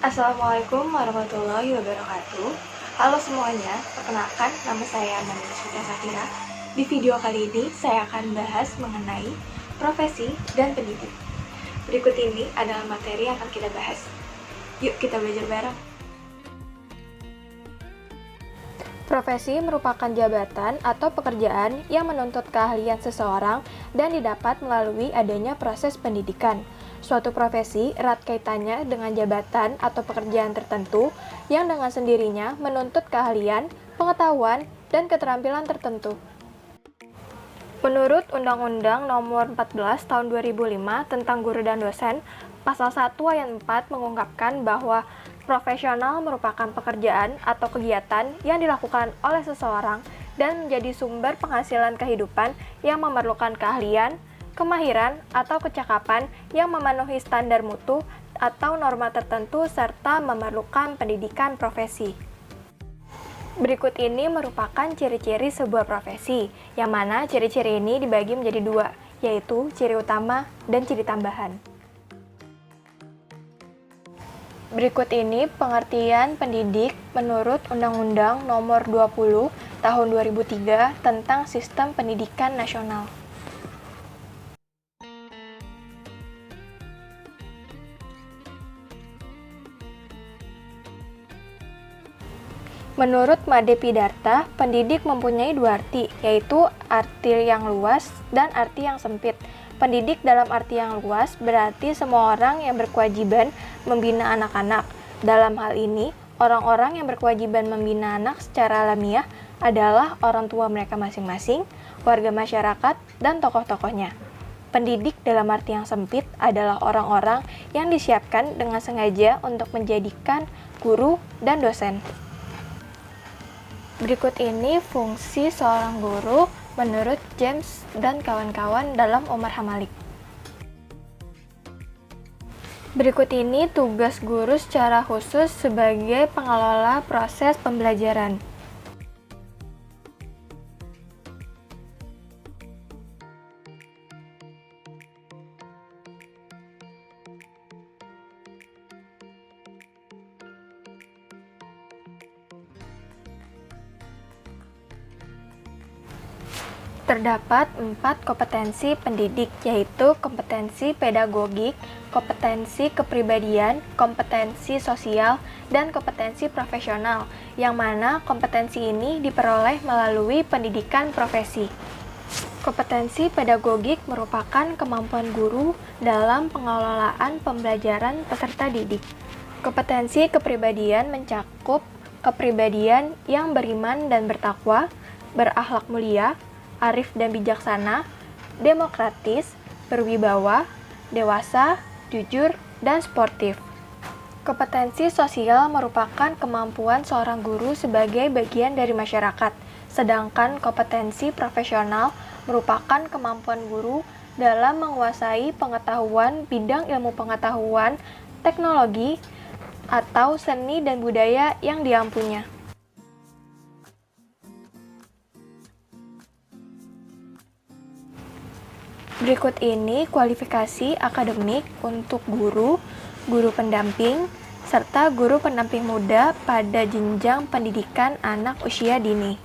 Assalamualaikum warahmatullahi wabarakatuh. Halo semuanya, perkenalkan nama saya Nanda Safira. Di video kali ini saya akan bahas mengenai profesi dan pendidik. Berikut ini adalah materi yang akan kita bahas. Yuk kita belajar bareng. Profesi merupakan jabatan atau pekerjaan yang menuntut keahlian seseorang dan didapat melalui adanya proses pendidikan. Suatu profesi erat kaitannya dengan jabatan atau pekerjaan tertentu yang dengan sendirinya menuntut keahlian, pengetahuan, dan keterampilan tertentu. Menurut Undang-Undang Nomor 14 Tahun 2005 tentang Guru dan Dosen, Pasal 1 Ayat 4 mengungkapkan bahwa profesional merupakan pekerjaan atau kegiatan yang dilakukan oleh seseorang dan menjadi sumber penghasilan kehidupan yang memerlukan keahlian, kemahiran, atau kecakapan yang memenuhi standar mutu atau norma tertentu serta memerlukan pendidikan profesi. Berikut ini merupakan ciri-ciri sebuah profesi, yang mana ciri-ciri ini dibagi menjadi dua, yaitu ciri utama dan ciri tambahan. Berikut ini pengertian pendidik menurut Undang-Undang Nomor 20 Tahun 2003 tentang Sistem Pendidikan Nasional. Menurut Made Pidarta, pendidik mempunyai dua arti, yaitu arti yang luas dan arti yang sempit. Pendidik dalam arti yang luas berarti semua orang yang berkewajiban membina anak-anak. Dalam hal ini, orang-orang yang berkewajiban membina anak secara alamiah adalah orang tua mereka masing-masing, warga masyarakat, dan tokoh-tokohnya. Pendidik dalam arti yang sempit adalah orang-orang yang disiapkan dengan sengaja untuk menjadikan guru dan dosen. Berikut ini fungsi seorang guru menurut James dan kawan-kawan dalam Omar Hamalik. Berikut ini tugas guru secara khusus sebagai pengelola proses pembelajaran. Terdapat 4 kompetensi pendidik, yaitu kompetensi pedagogik, kompetensi kepribadian, kompetensi sosial, dan kompetensi profesional, yang mana kompetensi ini diperoleh melalui pendidikan profesi. Kompetensi pedagogik merupakan kemampuan guru dalam pengelolaan pembelajaran peserta didik. Kompetensi kepribadian mencakup kepribadian yang beriman dan bertakwa, berakhlak mulia, arif dan bijaksana, demokratis, berwibawa, dewasa, jujur, dan sportif. Kompetensi sosial merupakan kemampuan seorang guru sebagai bagian dari masyarakat, sedangkan kompetensi profesional merupakan kemampuan guru dalam menguasai pengetahuan bidang ilmu pengetahuan, teknologi, atau seni dan budaya yang diampunya. Berikut ini kualifikasi akademik untuk guru, guru pendamping, serta guru pendamping muda pada jenjang pendidikan anak usia dini.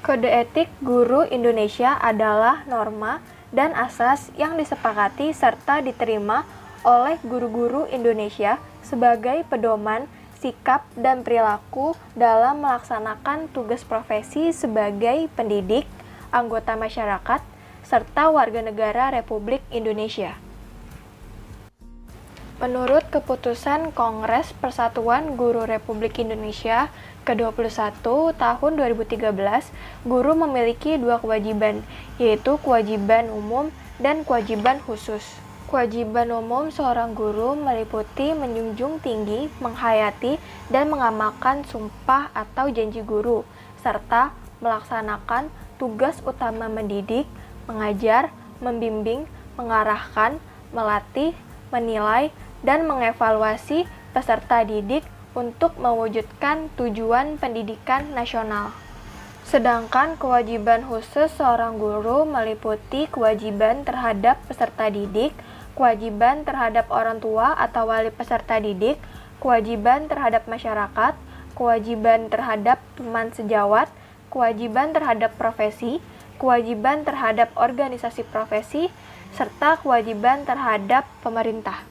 Kode etik guru Indonesia adalah norma dan asas yang disepakati serta diterima oleh guru-guru Indonesia sebagai pedoman sikap dan perilaku dalam melaksanakan tugas profesi sebagai pendidik, anggota masyarakat, serta warga negara Republik Indonesia. Menurut keputusan Kongres Persatuan Guru Republik Indonesia ke-21 tahun 2013, guru memiliki dua kewajiban, yaitu kewajiban umum dan kewajiban khusus. Kewajiban umum seorang guru meliputi menjunjung tinggi, menghayati, dan mengamalkan sumpah atau janji guru, serta melaksanakan tugas utama mendidik, mengajar, membimbing, mengarahkan, melatih, menilai, dan mengevaluasi peserta didik untuk mewujudkan tujuan pendidikan nasional. Sedangkan kewajiban khusus seorang guru meliputi kewajiban terhadap peserta didik, kewajiban terhadap orang tua atau wali peserta didik, kewajiban terhadap masyarakat, kewajiban terhadap teman sejawat, kewajiban terhadap profesi, kewajiban terhadap organisasi profesi, serta kewajiban terhadap pemerintah.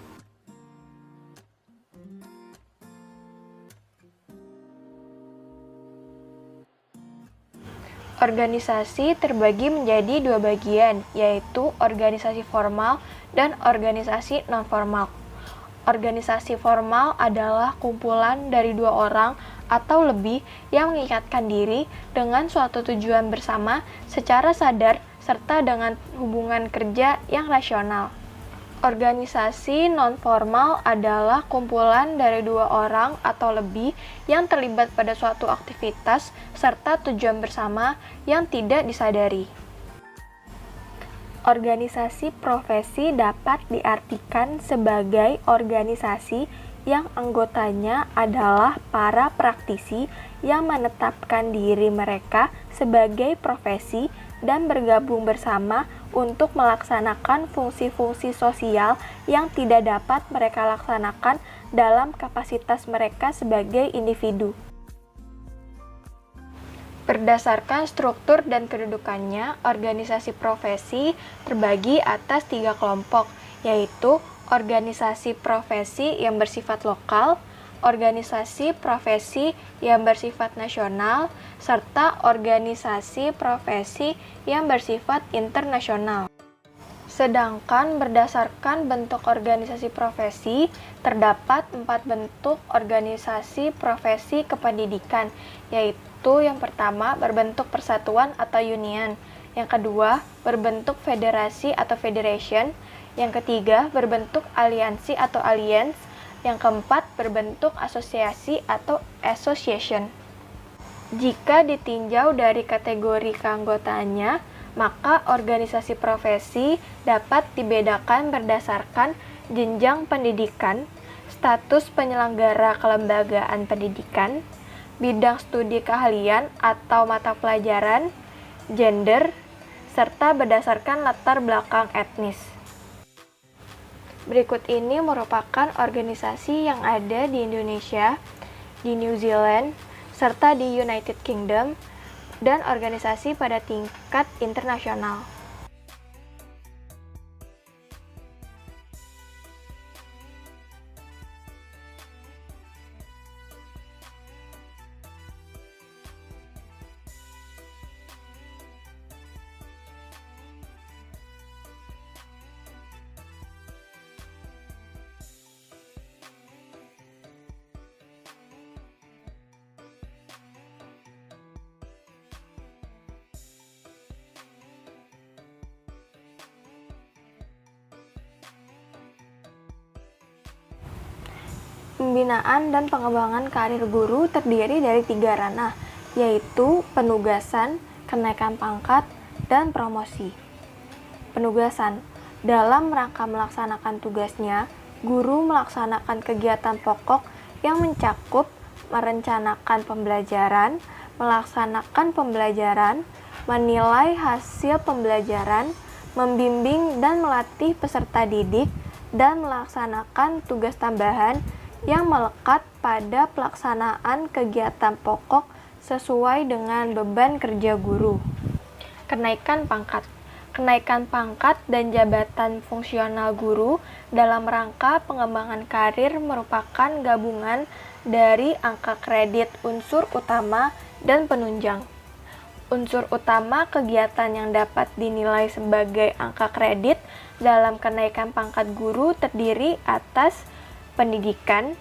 Organisasi terbagi menjadi dua bagian, yaitu organisasi formal dan organisasi non-formal. Organisasi formal adalah kumpulan dari dua orang atau lebih yang mengikatkan diri dengan suatu tujuan bersama secara sadar serta dengan hubungan kerja yang rasional. Organisasi non-formal adalah kumpulan dari dua orang atau lebih yang terlibat pada suatu aktivitas serta tujuan bersama yang tidak disadari. Organisasi profesi dapat diartikan sebagai organisasi yang anggotanya adalah para praktisi yang menetapkan diri mereka sebagai profesi dan bergabung bersama untuk melaksanakan fungsi-fungsi sosial yang tidak dapat mereka laksanakan dalam kapasitas mereka sebagai individu. Berdasarkan struktur dan kedudukannya, organisasi profesi terbagi atas 3 kelompok, yaitu organisasi profesi yang bersifat lokal, organisasi profesi yang bersifat nasional, serta organisasi profesi yang bersifat internasional. Sedangkan berdasarkan bentuk organisasi profesi, terdapat 4 bentuk organisasi profesi kependidikan, yaitu yang pertama berbentuk persatuan atau union, yang kedua berbentuk federasi atau federation, yang ketiga berbentuk aliansi atau alliance, yang keempat berbentuk asosiasi atau association. Jika ditinjau dari kategori keanggotaannya, maka organisasi profesi dapat dibedakan berdasarkan jenjang pendidikan, status penyelenggara kelembagaan pendidikan, bidang studi keahlian atau mata pelajaran, gender, serta berdasarkan latar belakang etnis. Berikut ini merupakan organisasi yang ada di Indonesia, di New Zealand, serta di United Kingdom, dan organisasi pada tingkat internasional. Pembinaan dan pengembangan karir guru terdiri dari 3 ranah, yaitu penugasan, kenaikan pangkat, dan promosi. Penugasan. Dalam rangka melaksanakan tugasnya, guru melaksanakan kegiatan pokok yang mencakup merencanakan pembelajaran, melaksanakan pembelajaran, menilai hasil pembelajaran, membimbing dan melatih peserta didik, dan melaksanakan tugas tambahan yang melekat pada pelaksanaan kegiatan pokok sesuai dengan beban kerja guru. Kenaikan pangkat. Kenaikan pangkat dan jabatan fungsional guru dalam rangka pengembangan karir merupakan gabungan dari angka kredit unsur utama dan penunjang. Unsur utama kegiatan yang dapat dinilai sebagai angka kredit dalam kenaikan pangkat guru terdiri atas pendidikan,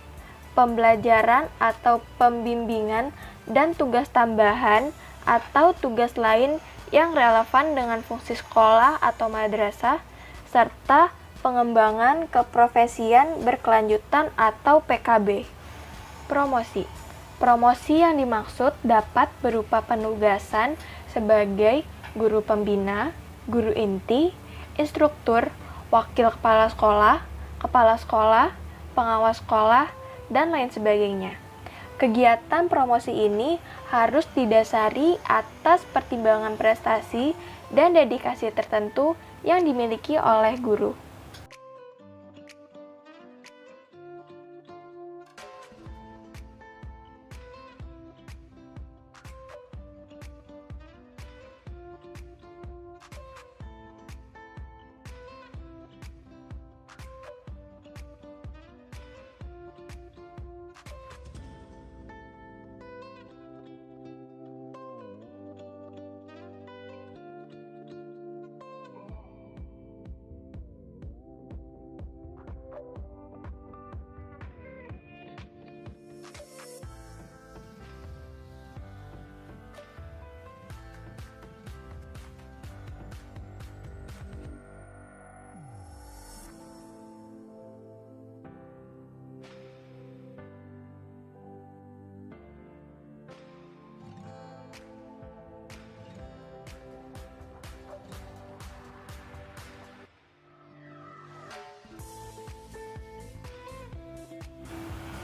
pembelajaran atau pembimbingan dan tugas tambahan atau tugas lain yang relevan dengan fungsi sekolah atau madrasah, serta pengembangan keprofesian berkelanjutan atau PKB. Promosi. Promosi yang dimaksud dapat berupa penugasan sebagai guru pembina, guru inti, instruktur, wakil kepala sekolah, pengawas sekolah, dan lain sebagainya. Kegiatan promosi ini harus didasari atas pertimbangan prestasi dan dedikasi tertentu yang dimiliki oleh guru.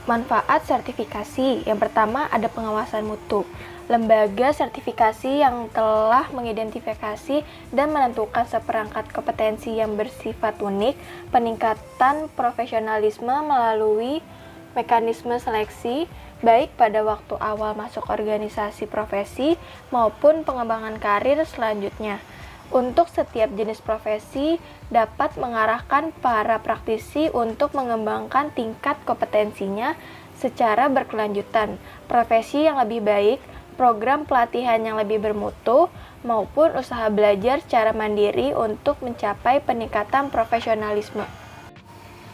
Manfaat sertifikasi. Yang pertama ada pengawasan mutu. Lembaga sertifikasi yang telah mengidentifikasi dan menentukan seperangkat kompetensi yang bersifat unik, peningkatan profesionalisme melalui mekanisme seleksi, baik pada waktu awal masuk organisasi profesi maupun pengembangan karir selanjutnya. Untuk setiap jenis profesi dapat mengarahkan para praktisi untuk mengembangkan tingkat kompetensinya secara berkelanjutan, profesi yang lebih baik, program pelatihan yang lebih bermutu, maupun usaha belajar secara mandiri untuk mencapai peningkatan profesionalisme.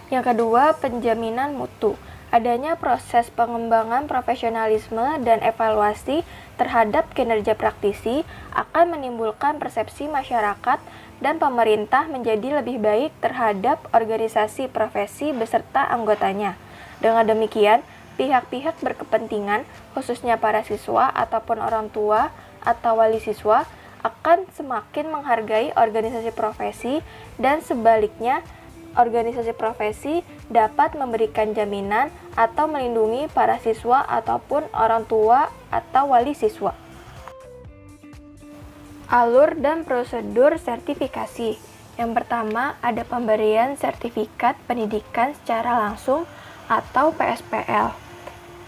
Yang kedua, penjaminan mutu. Adanya proses pengembangan profesionalisme dan evaluasi terhadap kinerja praktisi akan menimbulkan persepsi masyarakat dan pemerintah menjadi lebih baik terhadap organisasi profesi beserta anggotanya. Dengan demikian, pihak-pihak berkepentingan, khususnya para siswa ataupun orang tua atau wali siswa, akan semakin menghargai organisasi profesi dan sebaliknya, organisasi profesi dapat memberikan jaminan atau melindungi para siswa ataupun orang tua atau wali siswa. Alur dan prosedur sertifikasi. Yang pertama, ada pemberian sertifikat pendidikan secara langsung atau PSPL.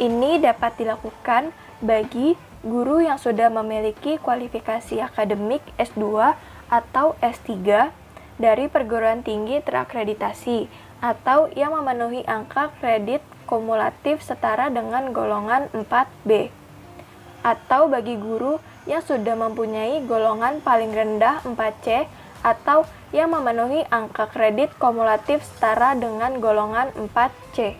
Ini dapat dilakukan bagi guru yang sudah memiliki kualifikasi akademik S2 atau S3 dari perguruan tinggi terakreditasi atau yang memenuhi angka kredit kumulatif setara dengan golongan 4B, atau bagi guru yang sudah mempunyai golongan paling rendah 4C atau yang memenuhi angka kredit kumulatif setara dengan golongan 4C.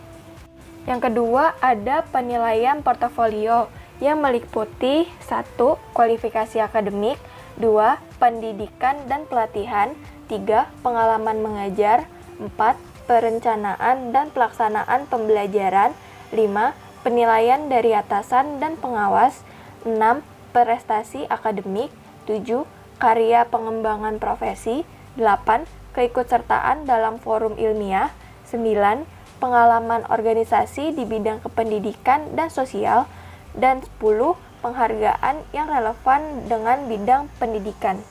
Yang kedua, ada penilaian portofolio yang meliputi 1. Kualifikasi akademik, 2. Pendidikan dan pelatihan, 3. Pengalaman mengajar, 4. Perencanaan dan pelaksanaan pembelajaran, 5. Penilaian dari atasan dan pengawas, 6. Prestasi akademik, 7. Karya pengembangan profesi, 8. Keikutsertaan dalam forum ilmiah, 9. Pengalaman organisasi di bidang kependidikan dan sosial, dan 10. Penghargaan yang relevan dengan bidang pendidikan.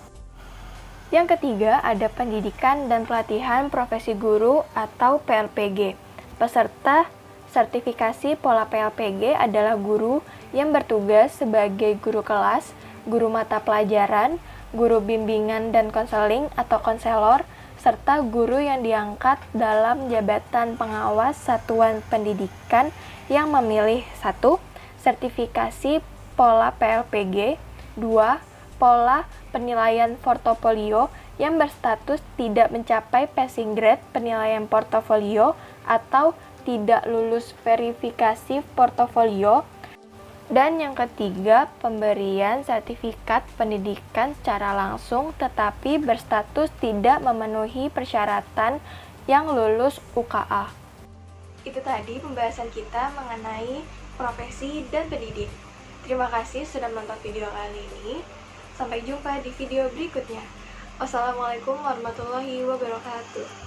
Yang ketiga, ada pendidikan dan pelatihan profesi guru atau PLPG. Peserta sertifikasi pola PLPG adalah guru yang bertugas sebagai guru kelas, guru mata pelajaran, guru bimbingan dan konseling atau konselor, serta guru yang diangkat dalam jabatan pengawas satuan pendidikan yang memilih 1. Sertifikasi pola PLPG, 2. Pola penilaian portofolio yang berstatus tidak mencapai passing grade penilaian portofolio atau tidak lulus verifikasi portofolio, Dan yang ketiga, pemberian sertifikat pendidikan secara langsung tetapi berstatus tidak memenuhi persyaratan yang lulus UKA. Itu tadi pembahasan kita mengenai profesi dan pendidik. Terima kasih sudah menonton video kali ini. Sampai jumpa di video berikutnya. Wassalamualaikum warahmatullahi wabarakatuh.